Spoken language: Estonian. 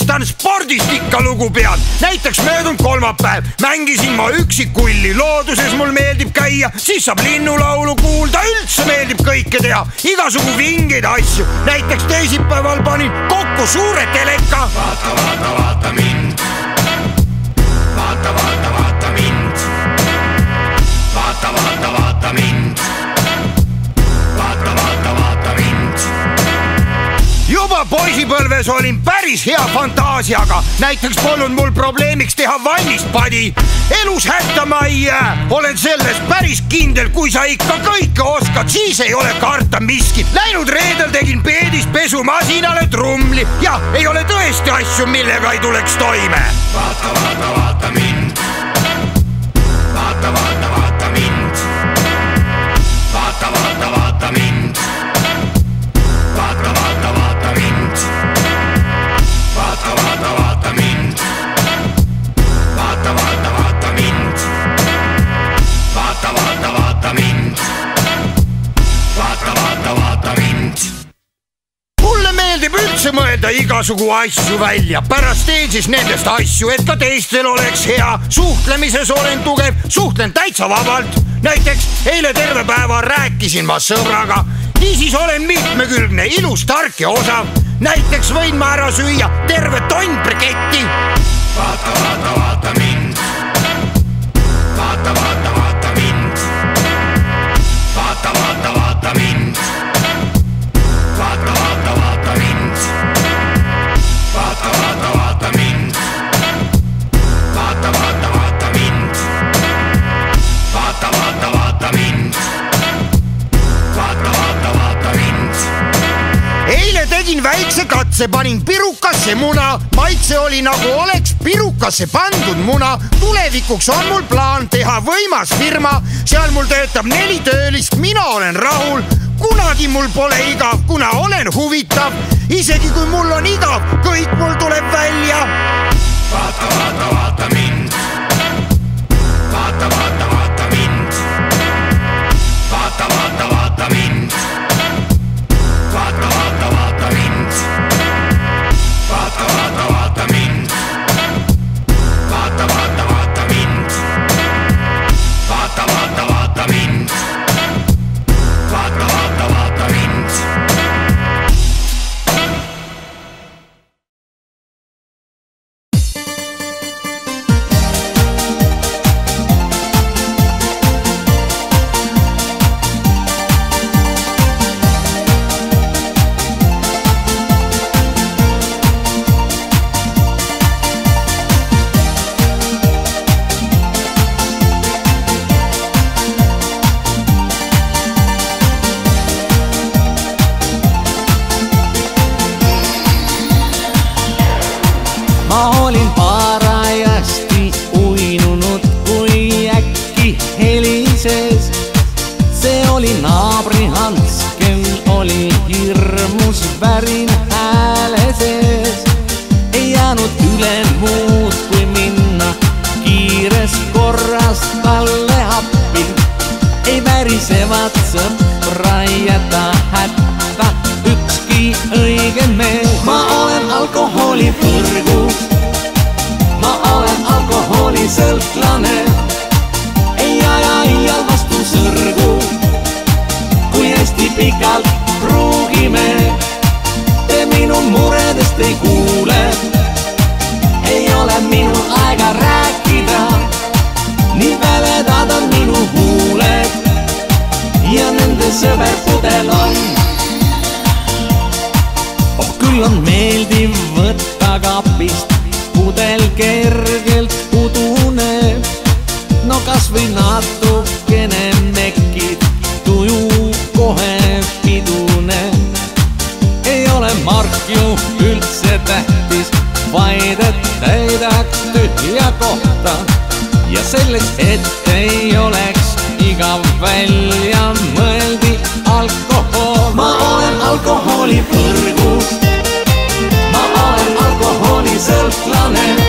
unustan, spordist ikka lugu pean. Näiteks möödunud kolmapäev mängisin ma üksikulli. Looduses mul meeldib käia, siis saab linnulaulu kuulda. Üldse meeldib kõike teha, igasugu vingeid asju. Näiteks teisipäeval panin kokku suure teleka. Vaata, vaata, vaata mind. Vaata, vaata, vaata mind. Vaata, vaata, vaata mind. Vaata, vaata, vaata mind. Juba poisipõlves olin päris hea fantaasiaga. Näiteks polnud mul probleemiks teha vannist padi. Elus hätta ma ei jää, olen selles päris kindel. Kui sa ikka kõike oskad, siis ei ole karta miskit. Läinud reedel tegin peedis pesumasinale trumli. Ja ei ole tõesti asju, millega ei tuleks toime. Vaata, vaata, vaata mind. Vaata, vaata, vaata mind. Vaata, vaata, vaata mind. Vaata, vaata, vaata mind. Vaata, vaata, vaata mind. Vaata, vaata, vaata mind. Vaata, vaata, vaata mind. Vaata, vaata, vaata mind. Mulle meeldib üldse mõelda igasugu asju välja. Pärast teen siis nendest asju, et ka teistel oleks hea. Suhtlemises olen tugev, suhtlen täitsa vabalt. Näiteks eile terve päeva rääkisin ma sõbraga. Niisiis olen mitmekülgne, ilus, tark ja osav. Näiteks võin ma ära süüa terve tonn briketti. Vaata, vaata, vaata mind. Vaata, vaata, vaata mind. Vaata, vaata, vaata mind. Vaata, vaata, vaata mind. Vaata, vaata, vaata mind. Vaata, vaata, vaata mind. Vaata, vaata, vaata mind. Vaata, vaata, vaata mind. Eile tegin väikse katse, panin pirukasse muna. Maitse oli nagu oleks pirukasse pandud muna. Tulevikuks on mul plaan teha võimas firma. Seal mul töötab 4 töölist, mina olen rahul. Kunagi mul pole igav, kuna olen huvitav. Isegi kui mul on igav, kõik mul tuleb välja. Vaata, vaata, vaata mind. Vaata, vaata, vaata mind. Vaata, vaata, vaata mind. Vaata, vaata, vaata mind. Vaata, vaata, vaata mind. Vaata, vaata, vaata mind. Vaata, vaata, vaata mind. Vaata, vaata, vaata mind. Ma olin parajasti uinunud, kui äkki helises. See oli naabri Hans, kel oli hirmus värin hääle sees. Ei jäänud üle muud, kui minna kiires korras talle appi. Ei värisevat sõpra jäta hätta ükski õige mees. Ma olen alkoholi põrgus, ma olen alkoholisõltlane. Ei aja iial vastu sõrgu, kui hästi pikalt pruugime. Te minu muredest ei kuule, ei ole minul aega rääkida. Nii väledad on minu huuled ja nende sõber pudel on. Küll on meeldiv võtta kapist pudel kergelt udune. No kas või natukene mekid, tuju kohe pidune. Ei ole mark ju üldse tähtis, vaid et täidaks tühja kohta. Ja selleks, et ei oleks igav välja, mõeldi alkohol. Ma olen alkoholi põrgus, ma olen alkoholisõltlane.